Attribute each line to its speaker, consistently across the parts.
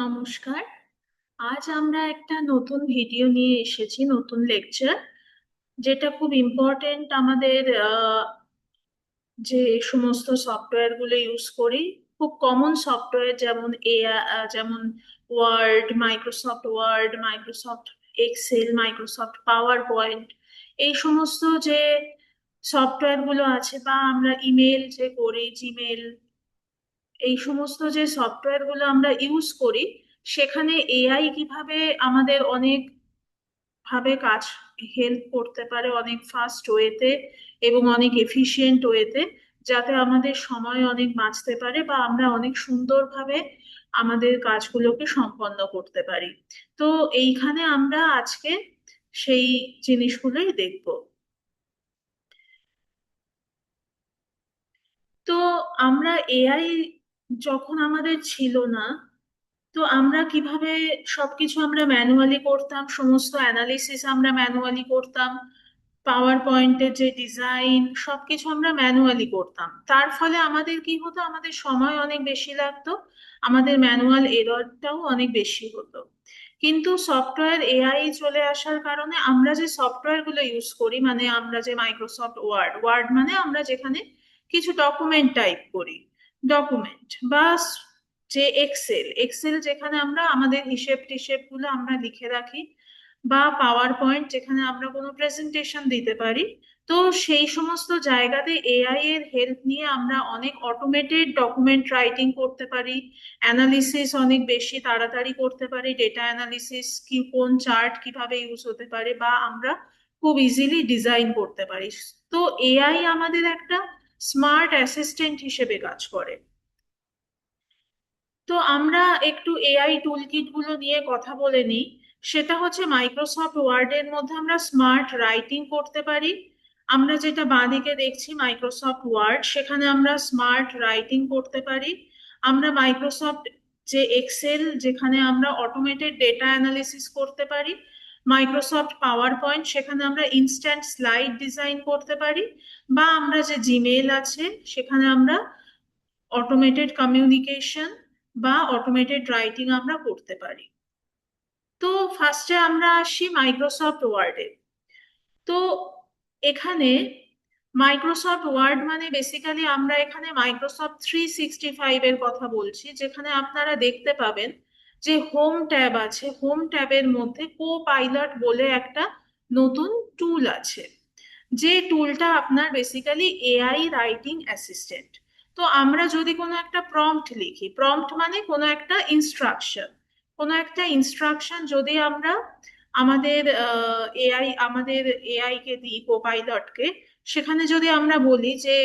Speaker 1: নমস্কার। আজ আমরা একটা নতুন ভিডিও নিয়ে এসেছি, নতুন লেকচার, যেটা খুব ইম্পর্টেন্ট আমাদের যে সমস্ত সফটওয়্যার গুলো ইউজ করি। খুব কমন সফটওয়্যার যেমন যেমন Word, Microsoft Excel, Microsoft PowerPoint, এই সমস্ত যে সফটওয়্যার গুলো আছে, বা আমরা ইমেল যে করি, জিমেল, এই সমস্ত যে সফটওয়্যার গুলো আমরা ইউজ করি, সেখানে এআই কিভাবে আমাদের অনেক ভাবে কাজ হেল্প করতে পারে, অনেক ফাস্ট ওয়েতে এবং অনেক এফিশিয়েন্ট ওয়েতে, যাতে আমাদের সময় অনেক বাঁচতে পারে বা আমরা অনেক সুন্দরভাবে আমাদের কাজগুলোকে সম্পন্ন করতে পারি। তো এইখানে আমরা আজকে সেই জিনিসগুলোই দেখব। তো আমরা এআই যখন আমাদের ছিল না, তো আমরা কিভাবে সবকিছু আমরা ম্যানুয়ালি করতাম, সমস্ত অ্যানালিসিস আমরা ম্যানুয়ালি করতাম, পাওয়ার পয়েন্টের যে ডিজাইন সবকিছু আমরা ম্যানুয়ালি করতাম। তার ফলে আমাদের কি হতো, আমাদের সময় অনেক বেশি লাগতো, আমাদের ম্যানুয়াল এররটাও অনেক বেশি হতো। কিন্তু সফটওয়্যার এআই চলে আসার কারণে আমরা যে সফটওয়্যার গুলো ইউজ করি, মানে আমরা যে মাইক্রোসফট ওয়ার্ড, মানে আমরা যেখানে কিছু ডকুমেন্ট টাইপ করি, ডকুমেন্ট, বা যে এক্সেল যেখানে আমরা আমাদের হিসেব টিসেব গুলো আমরা লিখে রাখি, বা পাওয়ার পয়েন্ট যেখানে আমরা কোনো প্রেজেন্টেশন দিতে পারি। তো সেই সমস্ত জায়গাতে এআই এর হেল্প নিয়ে আমরা অনেক অটোমেটেড ডকুমেন্ট রাইটিং করতে পারি, অ্যানালিসিস অনেক বেশি তাড়াতাড়ি করতে পারি, ডেটা অ্যানালিসিস কি, কোন চার্ট কিভাবে ইউজ হতে পারে, বা আমরা খুব ইজিলি ডিজাইন করতে পারি। তো এআই আমাদের একটা স্মার্ট অ্যাসিস্ট্যান্ট হিসেবে কাজ করে। তো আমরা একটু এআই টুল কিট গুলো নিয়ে কথা বলে নিই। সেটা হচ্ছে, মাইক্রোসফট ওয়ার্ডের মধ্যে আমরা স্মার্ট রাইটিং করতে পারি। আমরা যেটা বাঁদিকে দেখছি মাইক্রোসফট ওয়ার্ড, সেখানে আমরা স্মার্ট রাইটিং করতে পারি। আমরা মাইক্রোসফট যে এক্সেল, যেখানে আমরা অটোমেটেড ডেটা অ্যানালিসিস করতে পারি। মাইক্রোসফট পাওয়ার পয়েন্ট, সেখানে আমরা ইনস্ট্যান্ট স্লাইড ডিজাইন করতে পারি। বা আমরা যে জিমেল আছে, সেখানে আমরা অটোমেটেড কমিউনিকেশন বা অটোমেটেড রাইটিং আমরা করতে পারি। তো ফার্স্টে আমরা আসি মাইক্রোসফট ওয়ার্ডে। তো এখানে মাইক্রোসফট ওয়ার্ড মানে বেসিক্যালি আমরা এখানে মাইক্রোসফট 365 এর কথা বলছি, যেখানে আপনারা দেখতে পাবেন যে হোম ট্যাব আছে, হোম ট্যাবের মধ্যে কো পাইলট বলে একটা নতুন টুল আছে, যে টুলটা আপনার বেসিক্যালি এআই রাইটিং অ্যাসিস্ট্যান্ট। তো আমরা যদি কোনো একটা প্রম্পট লিখি, প্রম্পট মানে কোনো একটা ইনস্ট্রাকশন যদি আমরা আমাদের এআই কে দিই, কোপাইলটকে, সেখানে যদি আমরা বলি যে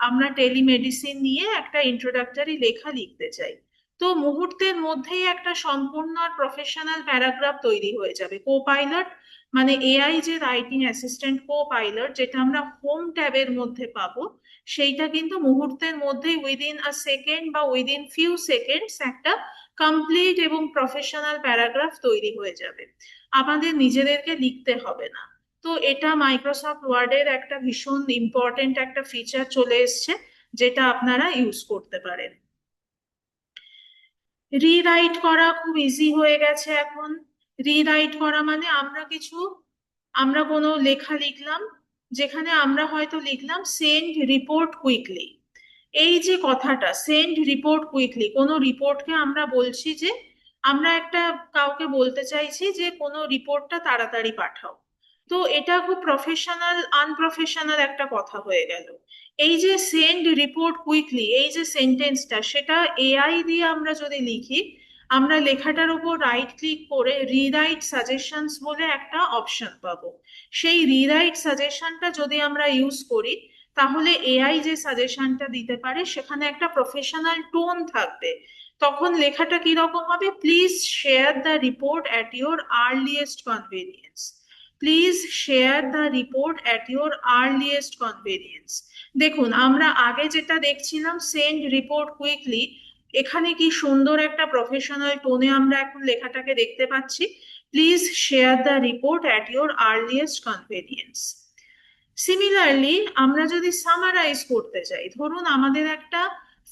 Speaker 1: আমরা টেলিমেডিসিন নিয়ে একটা ইন্ট্রোডাক্টরি লেখা লিখতে চাই, তো মুহূর্তের মধ্যেই একটা সম্পূর্ণ প্রফেশনাল প্যারাগ্রাফ তৈরি হয়ে যাবে। কোপাইলট মানে এআই যে রাইটিং অ্যাসিস্ট্যান্ট পাইলট, যেটা আমরা হোম ট্যাবের মধ্যে পাবো, সেইটা কিন্তু মুহূর্তের মধ্যেই, উইদিন আ সেকেন্ড বা উইদিন ফিউ সেকেন্ডস, একটা কমপ্লিট এবং প্রফেশনাল প্যারাগ্রাফ তৈরি হয়ে যাবে, আমাদের নিজেদেরকে লিখতে হবে না। তো এটা মাইক্রোসফট ওয়ার্ডের একটা ভীষণ ইম্পর্টেন্ট একটা ফিচার চলে এসছে, যেটা আপনারা ইউজ করতে পারেন। রিরাইট করা খুব ইজি হয়ে গেছে এখন। রিরাইট করা মানে আমরা কোনো লেখা লিখলাম, যেখানে আমরা হয়তো লিখলাম সেন্ড রিপোর্ট কুইকলি। এই যে কথাটা সেন্ড রিপোর্ট কুইকলি, কোনো রিপোর্টকে আমরা বলছি যে আমরা একটা কাউকে বলতে চাইছি যে কোনো রিপোর্টটা তাড়াতাড়ি পাঠাও। তো এটা খুব প্রফেশনাল আনপ্রফেশনাল একটা কথা হয়ে গেল। এই যে সেন্ড রিপোর্ট কুইকলি, এই যে সেন্টেন্সটা, সেটা এআই দিয়ে আমরা যদি লিখি, আমরা লেখাটার উপর রাইট ক্লিক করে রিরাইট সাজেশনস বলে একটা অপশন পাবো। সেই রিরাইট সাজেশনটা যদি আমরা ইউজ করি, তাহলে এআই যে সাজেশনটা দিতে পারে সেখানে একটা প্রফেশনাল টোন থাকবে। তখন লেখাটা কিরকম হবে, please share the report at your earliest convenience. Please share the report at your earliest convenience. দেখুন, আমরা আগে যেটা দেখছিলাম সেন্ড রিপোর্ট কুইকলি, এখানে কি সুন্দর একটা প্রফেশনাল টোনে আমরা এখন লেখাটাকে দেখতে পাচ্ছি, please share the report at your earliest convenience. Similarly, আমরা যদি সামারাইজ করতে চাই, ধরুন আমাদের একটা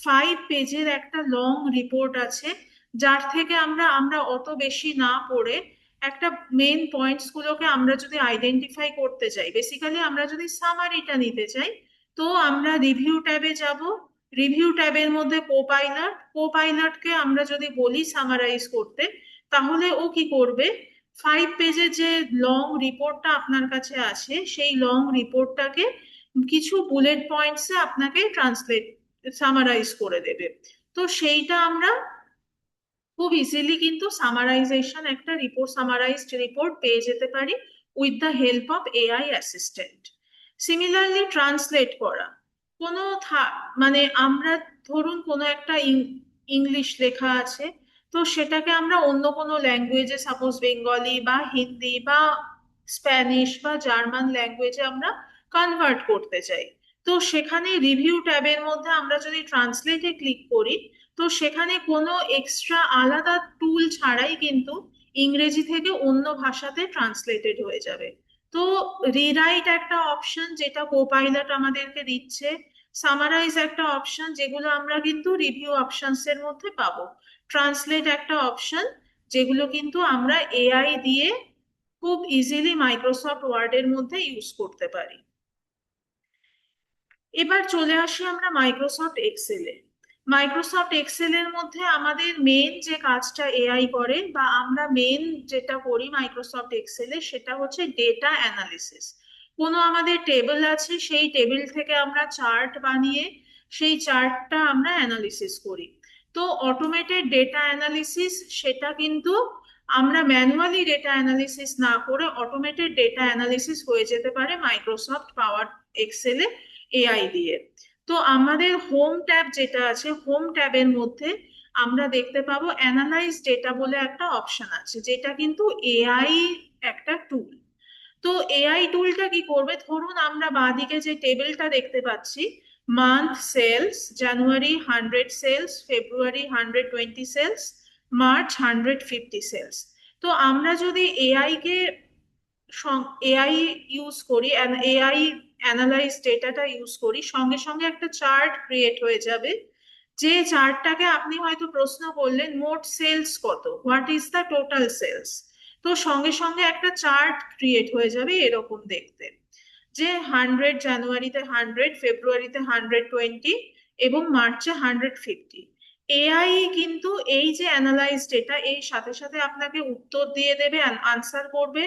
Speaker 1: 5 পেজের একটা লং রিপোর্ট আছে, যার থেকে আমরা আমরা অত বেশি না পড়ে একটা মেন পয়েন্টস গুলোকে আমরা যদি আইডেন্টিফাই করতে চাই, বেসিক্যালি আমরা যদি সামারিটা নিতে চাই, তো আমরা রিভিউ ট্যাবে যাব। রিভিউ ট্যাবের মধ্যে কোপাইলটকে আমরা যদি বলি সামারাইজ করতে, তাহলে ও কি করবে, 5 পেজের যে লং রিপোর্টটা আপনার কাছে আছে সেই লং রিপোর্টটাকে কিছু বুলেট পয়েন্টসে আপনাকে সামারাইজ করে দেবে। তো সেইটা আমরা খুব ইজিলি কিন্তু সামারাইজেশন, একটা সামারাইজড রিপোর্ট পেয়ে যেতে পারি with the help of AI assistant. Similarly translate করা, কোনো মানে আমরা ধরুন কোনো একটা ইংলিশ লেখা আছে, তো সেটাকে আমরা অন্য কোনো ল্যাঙ্গুয়েজে, সাপোজ বেঙ্গলি বা হিন্দি বা স্প্যানিশ বা জার্মান ল্যাঙ্গুয়েজে আমরা কনভার্ট করতে চাই। তো সেখানে রিভিউ ট্যাবের মধ্যে আমরা যদি ট্রান্সলেটে ক্লিক করি, তো সেখানে কোনো এক্সট্রা আলাদা টুল ছাড়াই কিন্তু ইংরেজি থেকে অন্য ভাষাতে ট্রান্সলেটেড হয়ে যাবে। তো রিরাইট একটা অপশন যেটা কোপাইলট আমাদেরকে দিচ্ছে, সামারাইজ একটা অপশন যেগুলো আমরা কিন্তু রিভিউ অপশনস এর মধ্যে পাবো, ট্রান্সলেট একটা অপশন যেগুলো কিন্তু আমরা এআই দিয়ে খুব ইজিলি মাইক্রোসফট ওয়ার্ডের মধ্যে ইউজ করতে পারি। এবার চলে আসি আমরা মাইক্রোসফট এক্সেলে। মাইক্রোসফট এক্সেলের মধ্যে আমাদের মেন যে কাজটা এআই করে, বা আমরা মেন যেটা করি মাইক্রোসফট এক্সেলে, সেটা হচ্ছে ডেটা অ্যানালিসিস। কোনো আমাদের টেবিল আছে, সেই টেবিল থেকে আমরা চার্ট বানিয়ে সেই চার্টটা আমরা অ্যানালিসিস করি। তো অটোমেটেড ডেটা অ্যানালিসিস, সেটা কিন্তু আমরা ম্যানুয়ালি ডেটা অ্যানালিসিস না করে অটোমেটেড ডেটা অ্যানালিসিস হয়ে যেতে পারে মাইক্রোসফট পাওয়ার এক্সেলে এআই দিয়ে। তো আমাদের হোম ট্যাব যেটা আছে, হোম ট্যাবের মধ্যে আমরা দেখতে পাবো অ্যানালাইজ ডেটা বলে একটা অপশন আছে, যেটা কিন্তু এআই একটা টুল। তো এআই টুলটা কি করবে, ধরুন আমরা বাঁদিকে যে টেবিলটা দেখতে পাচ্ছি, মান্থ সেলস, জানুয়ারি 100 সেলস, ফেব্রুয়ারি 120 সেলস, মার্চ 150 সেলস। তো আমরা যদি এআই ইউজ করি, এআই অ্যানালাইজ ডেটাটা ইউজ করি, সঙ্গে সঙ্গে একটা চার্ট ক্রিয়েট হয়ে যাবে, যে চার্টটাকে আপনি হয়তো প্রশ্ন করলেন মোট সেলস কত, what is the total sales. তো সঙ্গে সঙ্গে একটা চার্ট ক্রিয়েট হয়ে যাবে এরকম দেখতে, যে 100 জানুয়ারিতে 100, ফেব্রুয়ারিতে 120 এবং মার্চে 150। এআই কিন্তু এই যে অ্যানালাইজ ডেটা, এই সাথে সাথে আপনাকে উত্তর দিয়ে দেবে, আনসার করবে,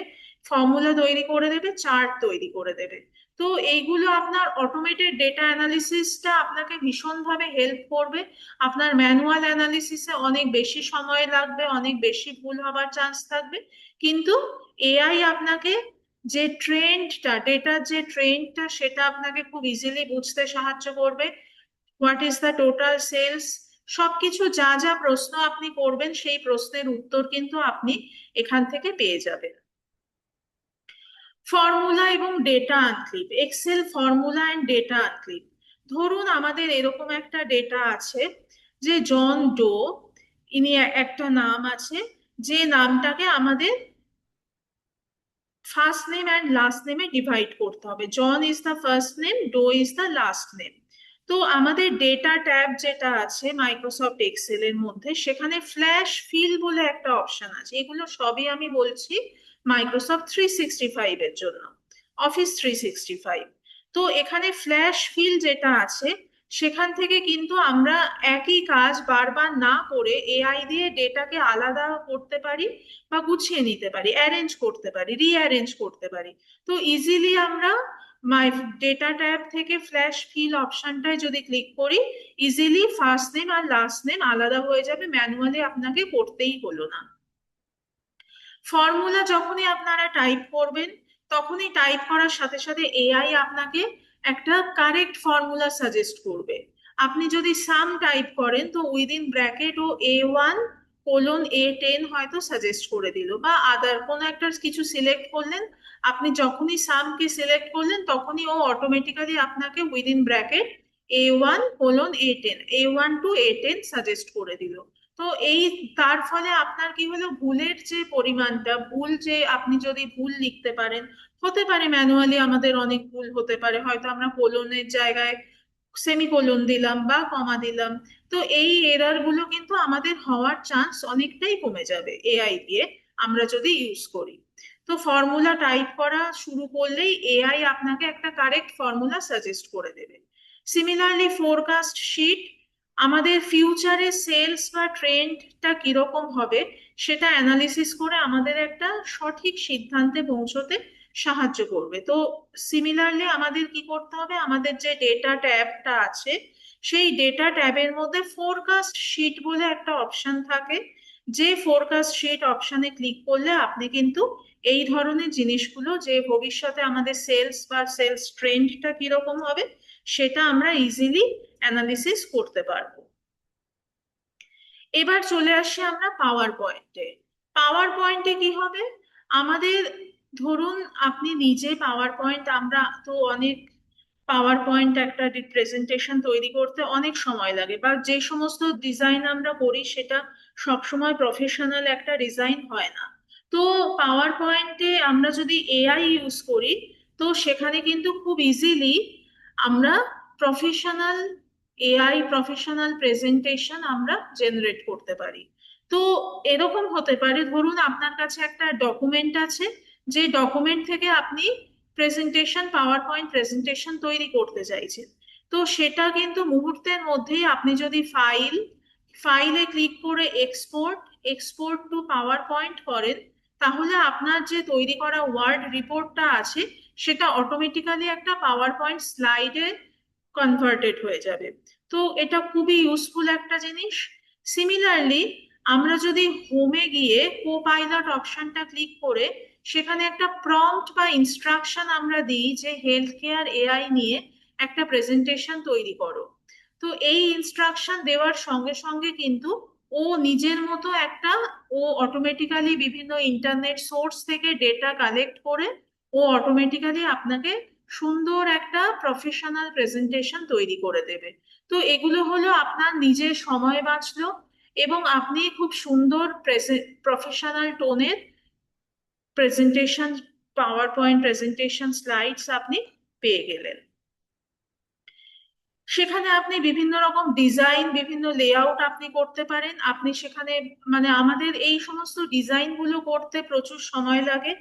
Speaker 1: ফর্মুলা তৈরি করে দেবে, চার্ট তৈরি করে দেবে। তো এইগুলো আপনার অটোমেটেড ডেটা অ্যানালিসিসটা আপনাকে ভীষণভাবে হেল্প করবে। আপনার ম্যানুয়াল অ্যানালিসিসে অনেক বেশি সময় লাগবে, অনেক বেশি ভুল হবার চান্স থাকবে, কিন্তু এআই আপনাকে যে ট্রেন্ডটা, ডেটার যে ট্রেন্ডটা, সেটা আপনাকে খুব ইজিলি বুঝতে সাহায্য করবে। What is the total sales, সবকিছু যা যা প্রশ্ন আপনি করবেন সেই প্রশ্নের উত্তর কিন্তু আপনি এখান থেকে পেয়ে যাবেন। ফর্মুলা এবং data unclip, excel formula and data unclip. ধরুন আমাদের এরকম একটা ডেটা আছে, যে জন ডো, ইনি একটা নাম আছে, যে নামটাকে আমাদের ফার্স্ট নেম অ্যান্ড লাস্ট নেমে ডিভাইড করতে হবে। John is the first name, Doe is the last name. তো আমাদের ডেটা ট্যাব যেটা আছে মাইক্রোসফট এক্সেল এর মধ্যে, সেখানে ফ্ল্যাশ ফিল বলে একটা অপশন আছে। এগুলো সবই আমি বলছি মাইক্রোসফট 365 এর জন্য, অফিস 365। তো এখানে ফ্ল্যাশ ফিল যেটা আছে, সেখান থেকে কিন্তু আমরা একই কাজ বারবার না করে এআই দিয়ে ডেটাকে আলাদা করতে পারি, বা গুছিয়ে নিতে পারি, অ্যারেঞ্জ করতে পারি, রিঅ্যারেঞ্জ করতে পারি। তো ইজিলি আমরা মাই ডেটা ট্যাব থেকে ফ্ল্যাশ ফিল অপশনটায় যদি ক্লিক করি, ইজিলি ফার্স্ট নেম আর লাস্ট নেম আলাদা হয়ে যাবে, ম্যানুয়ালি আপনাকে করতেই হলো না। ফর্মুলা যখনই আপনারা টাইপ করবেন, তখনই টাইপ করার সাথে সাথে এআই আপনাকে একটা কারেক্ট ফর্মুলা সাজেস্ট করবে। আপনি যদি সাম টাইপ করেন, তো উইদিন ব্র্যাকেট ও A1:A10 হয়তো সাজেস্ট করে দিল, বা আদার কোনো একটা কিছু সিলেক্ট করলেন, আপনি যখনই সামকে সিলেক্ট করলেন তখনই ও অটোমেটিক্যালি আপনাকে উইদিন ব্র্যাকেট A1:A10 সাজেস্ট করে দিল। তো এই তার ফলে আপনার কি হলো, ভুলের যে পরিমাণটা, ভুল যে আপনি যদি ভুল লিখতে পারেন, হতে পারে ম্যানুয়ালি আমাদের অনেক ভুল হতে পারে, হয়তো আমরা কোলনের জায়গায় সেমিকোলন দিলাম বা কমা দিলাম। তো এই এরর গুলো কিন্তু আমাদের হওয়ার চান্স অনেকটাই কমে যাবে এআই দিয়ে আমরা যদি ইউজ করি। তো ফর্মুলা টাইপ করা শুরু করলেই এআই আপনাকে একটা কারেক্ট ফর্মুলা সাজেস্ট করে দেবে। সিমিলারলি ফোরকাস্ট শিট আমাদের ফিউচারে সেলস বা ট্রেন্ডটা কিরকম হবে সেটা অ্যানালিসিস করে আমাদের একটা সঠিক সিদ্ধান্তে পৌঁছতে সাহায্য করবে। তো সিমিলারলি আমাদের কি করতে হবে, আমাদের যে ডেটা ট্যাবটা আছে সেই ডেটা ট্যাবের মধ্যে ফোরকাস্ট শিট বলে একটা অপশন থাকে। যে ফোরকাস্ট শিট অপশনে ক্লিক করলে আপনি কিন্তু এই ধরনের জিনিসগুলো, যে ভবিষ্যতে আমাদের সেলস বা সেলস ট্রেন্ডটা কিরকম হবে সেটা আমরা ইজিলি অ্যানালিসিস করতে পারবো। এবার চলে আসি আমরা পাওয়ার পয়েন্টে। পাওয়ার পয়েন্টে কি হবে আমাদের, ধরুন আপনি নিজে পাওয়ার পয়েন্ট, আমরা তো অনেক পাওয়ার পয়েন্ট একটা প্রেজেন্টেশন তৈরি করতে অনেক সময় লাগে, বা যে সমস্ত ডিজাইন আমরা করি সেটা সবসময় প্রফেশনাল একটা ডিজাইন হয় না। তো পাওয়ার পয়েন্টে আমরা যদি এআই ইউজ করি তো সেখানে কিন্তু খুব ইজিলি আমরা প্রফেশনাল এআই প্রফেশনাল প্রেজেন্টেশন আমরা জেনারেট করতে পারি। তো এরকম হতে পারে, ধরুন আপনার কাছে একটা ডকুমেন্ট আছে, যে ডকুমেন্ট থেকে আপনি প্রেজেন্টেশন পাওয়ার পয়েন্ট প্রেজেন্টেশন তৈরি করতে চাইছেন। তো সেটা কিন্তু মুহূর্তের মধ্যেই আপনি যদি ফাইলে ক্লিক করে এক্সপোর্ট টু পাওয়ার পয়েন্ট করেন, তাহলে আপনার যে তৈরি করা ওয়ার্ড রিপোর্টটা আছে সেটা অটোমেটিক্যালি একটা পাওয়ার পয়েন্ট স্লাইডে কনভার্টেড হয়ে যাবে। তো এটা খুবই ইউজফুল একটা জিনিস। সিমিলারলি আমরা যদি হোমে গিয়ে কোপাইলট অপশনটা ক্লিক করে সেখানে একটা প্রম্পট বা ইনস্ট্রাকশন আমরা দিই যে হেলথ কেয়ার এআই নিয়ে একটা প্রেজেন্টেশন তৈরি করো, তো এই ইনস্ট্রাকশন দেওয়ার সঙ্গে সঙ্গে কিন্তু ও নিজের মতো একটা, ও অটোমেটিক্যালি বিভিন্ন ইন্টারনেট সোর্স থেকে ডেটা কালেক্ট করে ও অটোমেটিক্যালি আপনাকে সুন্দর একটা প্রফেশনাল প্রেজেন্টেশন তৈরি করে দেবে। তো এগুলো হলো আপনার নিজের সময় বাঁচলো এবং আপনি খুব সুন্দর প্রফেশনাল টোনের presentation, power point presentation slides আপনি পেয়ে গেলেন। সেখানে আপনি বিভিন্ন রকম ডিজাইন, বিভিন্ন লেআউট আপনি করতে পারেন। আপনি সেখানে, মানে আমাদের এই সমস্ত ডিজাইন গুলো করতে প্রচুর সময় লাগে,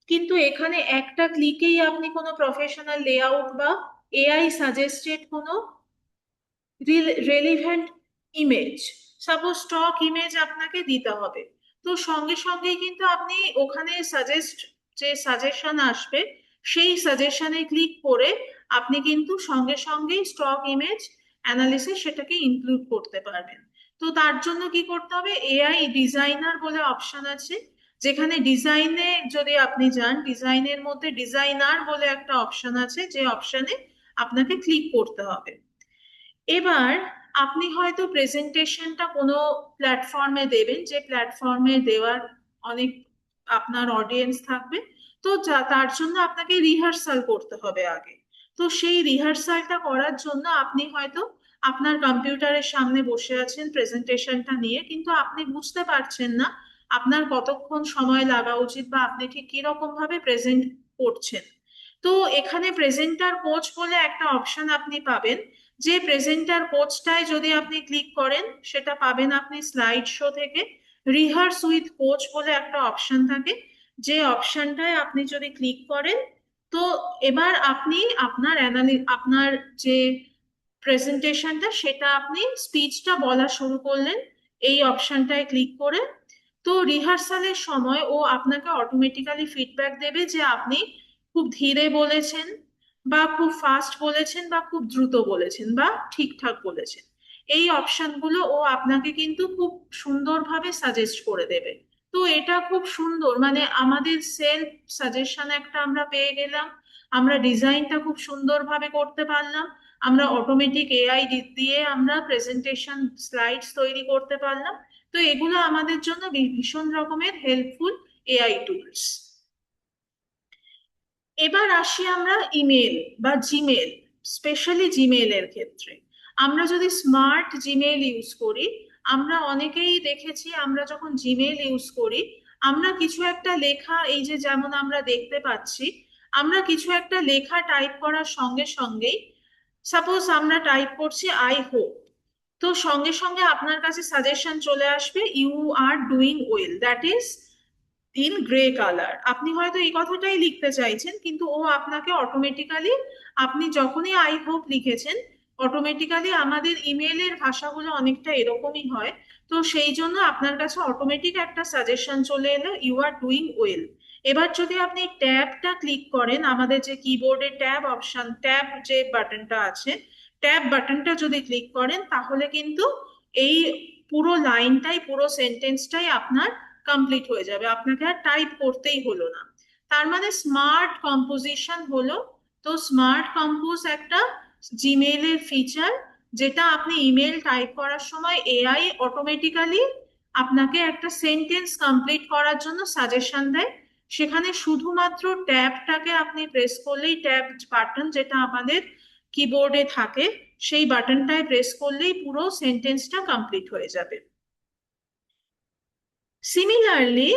Speaker 1: কিন্তু এখানে একটা ক্লিকেই আপনি কোনো প্রফেশনাল লেআউট বা এআই সাজেস্টেড কোনো relevant image, suppose stock image আপনাকে দিতে হবে, তো সঙ্গে সঙ্গেই কিন্তু আপনি ওখানে যে সাজেশন আসবে সেই সাজেশনে ক্লিক করে আপনি কিন্তু সঙ্গে সঙ্গেই স্টক ইমেজ অ্যানালিসিস সেটাকে ইনক্লুড করতে পারবেন। তো তার জন্য কি করতে হবে, এআই ডিজাইনার বলে অপশন আছে, যেখানে ডিজাইনে যদি আপনি যান, ডিজাইনের মধ্যে ডিজাইনার বলে একটা অপশন আছে, যে অপশনে আপনাকে ক্লিক করতে হবে। এবার আপনি হয়তো প্রেজেন্টেশনটা কোনো প্ল্যাটফর্মে দেবেন, যে প্ল্যাটফর্মে দেওয়ার অনেক আপনার অডিয়েন্স থাকবে। তো তার জন্য আপনাকে রিহার্সাল করতে হবে আগে। তো সেই রিহার্সালটা করার জন্য আপনি হয়তো আপনার কম্পিউটারের সামনে বসে আছেন প্রেজেন্টেশনটা নিয়ে, কিন্তু আপনি বুঝতে পারছেন না আপনার কতক্ষণ সময় লাগা উচিত বা আপনি ঠিক কিরকম ভাবে প্রেজেন্ট করছেন। তো এখানে প্রেজেন্টার কোচ বলে একটা অপশন আপনি পাবেন, যে প্রেজেন্টার কোচটায় যদি আপনি ক্লিক করেন সেটা পাবেন আপনি স্লাইড শো থেকে। রিহার্স উইথ কোচ বলে একটা অপশন থাকে, যে অপশনটায় আপনি যদি ক্লিক করেন তো এবার আপনি আপনার যে প্রেজেন্টেশনটা সেটা আপনি স্পিচটা বলা শুরু করলেন এই অপশনটায় ক্লিক করে। তো রিহার্সালের সময় ও আপনাকে অটোমেটিক্যালি ফিডব্যাক দেবে যে আপনি খুব ধীরে বলেছেন বা খুব ফাস্ট বলেছেন বা খুব দ্রুত বলেছেন বা ঠিকঠাক বলেছেন। এই অপশনগুলো ও আপনাকে কিন্তু খুব সুন্দরভাবে সাজেস্ট করে দেবে। তো এটা খুব সুন্দর, মানে আমাদের সেলফ সাজেশন একটা আমরা পেয়ে গেলাম, আমরা ডিজাইনটা খুব সুন্দরভাবে করতে পারলাম, আমরা অটোমেটিক এআই দিয়ে আমরা প্রেজেন্টেশন স্লাইডস তৈরি করতে পারলাম। তো এগুলো আমাদের জন্য ভীষণ রকমের হেল্পফুল এআই টুলস। এবার আসি আমরা ইমেল বা জিমেল, স্পেশালি জিমেলের ক্ষেত্রে। আমরা যদি স্মার্ট জিমেল ইউজ করি, আমরা অনেকেই দেখেছি আমরা যখন জিমেল ইউজ করি আমরা কিছু একটা লেখা, এই যে যেমন আমরা দেখতে পাচ্ছি, আমরা কিছু একটা লেখা টাইপ করার সঙ্গে সঙ্গেই সাপোজ আমরা টাইপ করছি আই হোপ, তো সঙ্গে সঙ্গে আপনার কাছে সাজেশন চলে আসবে you are doing well, that is in grey colour. আপনি হয়তো এই কথাটাই লিখতে চাইছেন, কিন্তু ও আপনাকে অটোমেটিক্যালি, আপনি যখনই আই হোপ লিখেছেন, অটোমেটিক্যালি আমাদের ইমেলের ভাষাগুলো অনেকটা এরকমই হয়, তো সেই জন্য আপনার কাছে অটোমেটিক একটা সাজেশন চলে এলো ইউ আর ডুইং ওয়েল। এবার যদি আপনি ট্যাবটা ক্লিক করেন, আমাদের যে কিবোর্ডে ট্যাব অপশন, ট্যাব যে বাটনটা আছে, ট্যাব বাটনটা যদি ক্লিক করেন, তাহলে কিন্তু এই পুরো লাইনটাই, পুরো সেন্টেন্সটাই আপনার কমপ্লিট হয়ে যাবে, আপনাকে আর টাইপ করতেই হলো না। তার মানে স্মার্ট কম্পোজিশন হলো। তো স্মার্ট কম্পোজ একটা জিমেইলের ফিচার, যেটা আপনি ইমেল টাইপ করার সময় এআই অটোমেটিক্যালি আপনাকে একটা সেন্টেন্স কমপ্লিট করার জন্য সাজেশন দেয়। সেখানে শুধুমাত্র ট্যাবটাকে আপনি প্রেস করলেই, ট্যাব বাটন যেটা আমাদের কিবোর্ডে থাকে, সেই বাটনটায় প্রেস করলেই পুরো সেন্টেন্সটা কমপ্লিট হয়ে যাবে। সিমিলারলি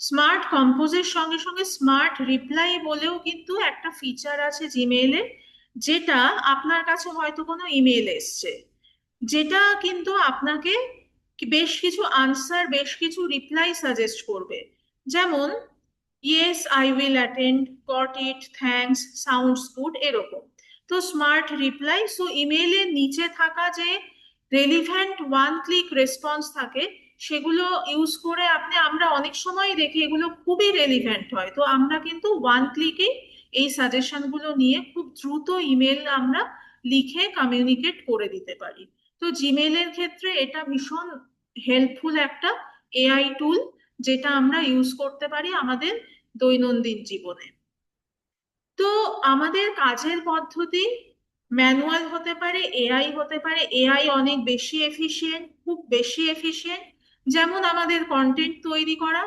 Speaker 1: স্মার্ট কম্পোজের সঙ্গে সঙ্গে স্মার্ট রিপ্লাই বলেও কিন্তু একটা ফিচার আছে জিমেইলে, যেটা আপনার কাছে হয়তো কোনো ইমেল এসছে, যেটা কিন্তু আপনাকে বেশ কিছু আনসার, বেশ কিছু রিপ্লাই সাজেস্ট করবে। যেমন yes I will attend, got it, thanks, sounds good, এরকম। তো স্মার্ট রিপ্লাই, সো ইমেইলের নিচে থাকা যে রেলিভেন্ট ওয়ান ক্লিক রেসপন্স থাকে, সেগুলো ইউজ করে আপনি, আমরা অনেক সময় দেখি এগুলো খুবই রেলিভেন্ট হয়, তো আমরা কিন্তু ওয়ান ক্লিকে এই সাজেশনগুলো নিয়ে খুব দ্রুত ইমেল আমরা লিখে কমিউনিকেট করে দিতে পারি। তো জিমেলের ক্ষেত্রে এটা ভীষণ হেল্পফুল একটা এআই টুল, যেটা আমরা ইউজ করতে পারি আমাদের দৈনন্দিন জীবনে। তো আমাদের কাজের পদ্ধতি ম্যানুয়াল হতে পারে, এআই হতে পারে। এআই অনেক বেশি এফিশিয়েন্ট, খুব বেশি এফিশিয়েন্ট। যেমন আমাদের কন্টেন্ট তৈরি করা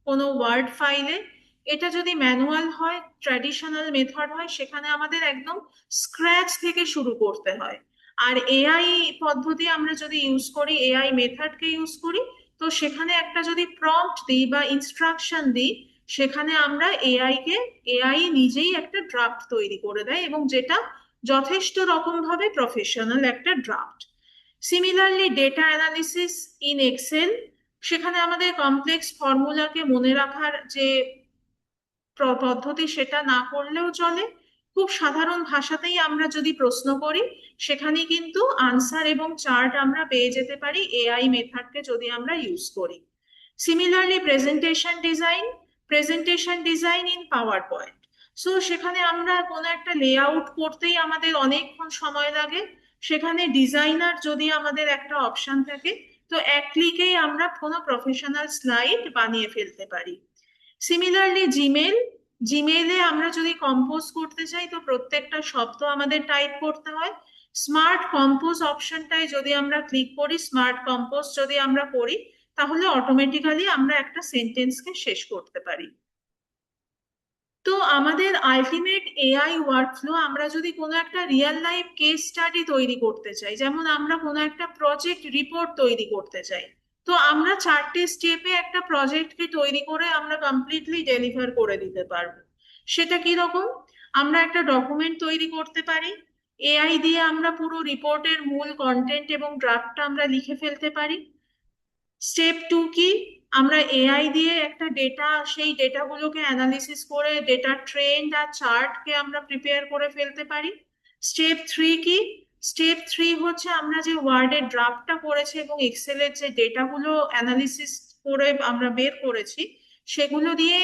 Speaker 1: কোনো ওয়ার্ড ফাইলে, এটা যদি ম্যানুয়াল হয়, ট্র্যাডিশনাল মেথড হয়, সেখানে আমাদের একদম স্ক্র্যাচ থেকে শুরু করতে হয়। আর এআই পদ্ধতি আমরা যদি ইউজ করি, এআই মেথডকে ইউজ করি, তো সেখানে একটা যদি প্রম্পট দিই বা ইনস্ট্রাকশন দিই, সেখানে আমরা এআই নিজেই একটা ড্রাফট তৈরি করে দেয়, এবং যেটা যথেষ্ট রকম ভাবে প্রফেশনাল একটা draft. Similarly data analysis in Excel, সেখানে আমাদের কমপ্লেক্স ফর্মুলাকে মনে রাখার যে পদ্ধতি, সেটা না করলেও চলে। খুব সাধারণ ভাষাতেই আমরা যদি প্রশ্ন করি, সেখানে কিন্তু আনসার এবং চার্ট আমরা পেয়ে যেতে পারি এআই মেথডকে যদি আমরা ইউজ করি। Similarly presentation design in power point, so সেখানে আমরা কোনো একটা লেআউট করতেই আমাদের অনেকক্ষণ সময় লাগে, সেখানে ডিজাইনার যদি আমাদের একটা অপশন থাকে, তো এক ক্লিকেই আমরা কোনো প্রফেশনাল স্লাইড বানিয়ে ফেলতে পারি। সিমিলারলি জিমেইলে আমরা যদি কম্পোজ করতে চাই, তো প্রত্যেকটা শব্দ আমাদের টাইপ করতে হয়। স্মার্ট কম্পোজ অপশনটায় যদি আমরা ক্লিক করি, স্মার্ট কম্পোজ যদি আমরা করি, তাহলে অটোমেটিক্যালি আমরা একটা সেন্টেন্সকে শেষ করতে পারি। তো আমাদের আলটিমেট এআই ওয়ার্কফ্লো, আমরা যদি কোনো একটা রিয়েল লাইফ কেস স্টাডি তৈরি করতে চাই, যেমন আমরা কোনো একটা প্রজেক্ট রিপোর্ট তৈরি করতে চাই, তো আমরা 4টে স্টেপে একটা প্রজেক্টকে তৈরি করে আমরা কমপ্লিটলি ডেলিভার করে দিতে পারবো। সেটা কি রকম? আমরা একটা ডকুমেন্ট তৈরি করতে পারি, এআই দিয়ে আমরা পুরো রিপোর্টের মূল কন্টেন্ট এবং ড্রাফটটা আমরা লিখে ফেলতে পারি। স্টেপ টু কি? আমরা এআই দিয়ে একটা ডেটা, সেই ডেটাগুলোকে অ্যানালিসিস করে ডেটা ট্রেন্ড আর চার্টকে আমরা প্রিপেয়ার করে ফেলতে পারি। স্টেপ থ্রি কি? স্টেপ থ্রি হচ্ছে আমরা যে ওয়ার্ডের ড্রাফটটা করেছি এবং এক্সেলের যে ডেটাগুলো অ্যানালিসিস করে আমরা বের করেছি, সেগুলো দিয়ে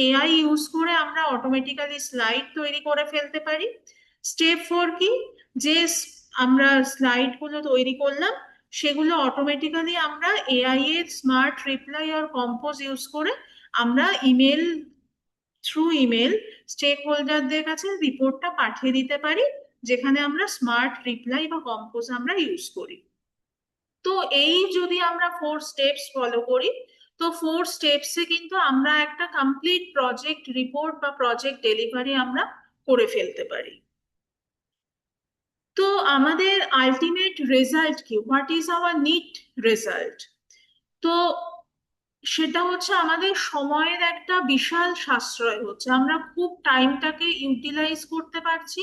Speaker 1: এআই ইউজ করে আমরা অটোমেটিক্যালি স্লাইড তৈরি করে ফেলতে পারি। স্টেপ ফোর কি? যে আমরা স্লাইড গুলো তৈরি করলাম, সেগুলো অটোমেটিক্যালি আমরা এআই এর স্মার্ট রিপ্লাই আর কম্পোজ ইউজ করে আমরা ইমেল স্টেক হোল্ডারদের কাছে রিপোর্টটা পাঠিয়ে দিতে পারি, যেখানে আমরা স্মার্ট রিপ্লাই বা কম্পোজ আমরা ইউজ করি। তো এই যদি আমরা 4 স্টেপস ফলো করি, তো 4 স্টেপসে কিন্তু আমরা একটা কমপ্লিট প্রজেক্ট রিপোর্ট বা প্রজেক্ট ডেলিভারি আমরা করে ফেলতে পারি। তো আমাদের আলটিমেট রেজাল্ট কি? What is our net result? তো সেটা হচ্ছে আমাদের সময়ের একটা বিশাল সাশ্রয় হচ্ছে, আমরা খুব টাইমটাকে ইউটিলাইজ করতে পারছি।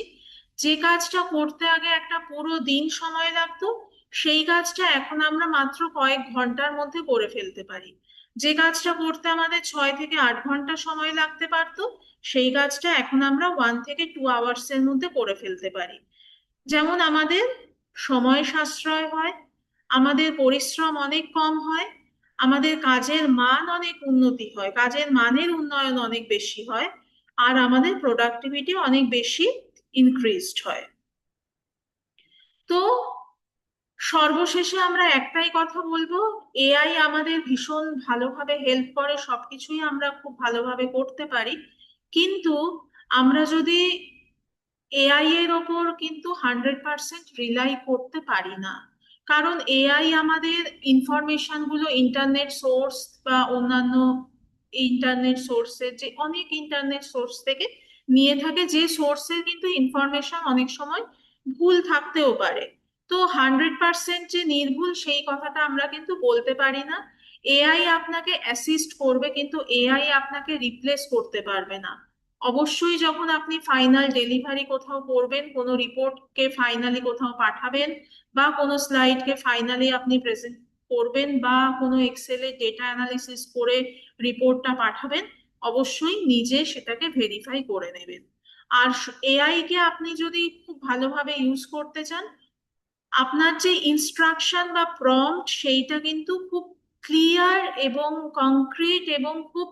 Speaker 1: যে কাজটা করতে আগে একটা পুরো দিন সময় লাগতো, সেই কাজটা এখন আমরা মাত্র কয়েক ঘন্টার মধ্যে করে ফেলতে পারি। যে কাজটা করতে আমাদের 6 থেকে 8 ঘন্টা সময় লাগতে পারতো, সেই কাজটা এখন আমরা 1 থেকে 2 আওয়ার্স এর মধ্যে করে ফেলতে পারি। যেমন আমাদের সময় সাশ্রয় হয়, আমাদের পরিশ্রম অনেক কম হয়, আমাদের কাজের মান অনেক উন্নতি হয়, কাজের মানের উন্নয়ন অনেক বেশি হয়, আর আমাদের প্রোডাক্টিভিটি অনেক বেশি ইনক্রিজড হয়। তো সর্বশেষে আমরা একটাই কথা বলবো, এআই আমাদের ভীষণ ভালোভাবে হেল্প করে, সবকিছুই আমরা খুব ভালোভাবে করতে পারি, কিন্তু আমরা যদি এআই এর ওপর কিন্তু 100% রিলাই করতে পারি না। কারণ এআই আমাদের ইনফরমেশন গুলো ইন্টারনেট সোর্স বা অন্যান্য ইন্টারনেট সোর্সের, যে অনেক ইন্টারনেট সোর্স থেকে নিয়ে থাকে, যে সোর্সের কিন্তু ইনফরমেশন অনেক সময় ভুল থাকতেও পারে। তো 100% যে নির্ভুল সেই কথাটা আমরা কিন্তু বলতে পারি না। এআই আপনাকে অ্যাসিস্ট করবে, কিন্তু এআই আপনাকে রিপ্লেস করতে পারবে না। অবশ্যই যখন আপনি ফাইনাল ডেলিভারি কোথাও করবেন, কোনো রিপোর্টকে ফাইনালি কোথাও পাঠাবেন, বা কোনো স্লাইডকে ফাইনালি আপনি প্রেজেন্ট করবেন, বা কোনো এক্সেলে ডেটা অ্যানালিসিস করে রিপোর্টটা পাঠাবেন, অবশ্যই নিজে সেটাকে ভেরিফাই করে নেবেন। আর এআই কে আপনি যদি খুব ভালোভাবে ইউজ করতে চান, আপনার যে ইনস্ট্রাকশন বা প্রম্পট সেইটা কিন্তু খুব ক্লিয়ার এবং কংক্রিট এবং খুব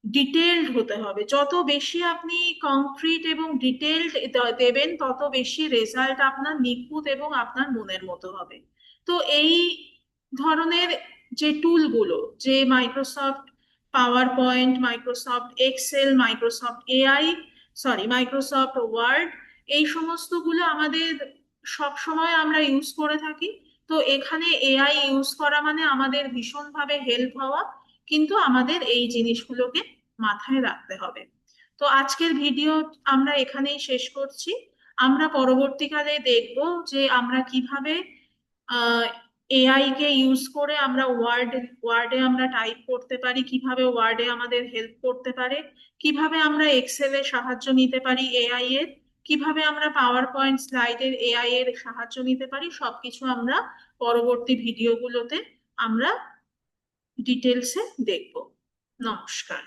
Speaker 1: ডিটেলড হতে হবে। যত বেশি আপনি কংক্রিট এবং ডিটেলড দেবেন, তত বেশি রেজাল্ট আপনার নিখুঁত এবং আপনার মনের মতো হবে। তো এই ধরনের যে টুলগুলো, যে Microsoft PowerPoint, Microsoft Excel, Microsoft AI, sorry Microsoft Word, এই সমস্তগুলো আমাদের সব সময় আমরা ইউজ করে থাকি। তো এখানে এআই ইউজ করা মানে আমাদের ভীষণভাবে হেল্প হওয়া, কিন্তু আমাদের এই জিনিসগুলোকে মাথায় রাখতে হবে। তো আজকের ভিডিও আমরা এখানেই শেষ করছি। আমরা পরবর্তীকালে দেখব যে আমরা কিভাবে এআই কে ইউজ করে আমরা ওয়ার্ডে আমরা টাইপ করতে পারি, কিভাবে ওয়ার্ডে আমাদের হেল্প করতে পারে, কিভাবে আমরা এক্সেলে সাহায্য নিতে পারি এআই এর, কিভাবে আমরা পাওয়ার পয়েন্ট স্লাইডের এআই এর সাহায্য নিতে পারি, সবকিছু আমরা পরবর্তী ভিডিওগুলোতে আমরা ডিটেলসে দেখব। নমস্কার।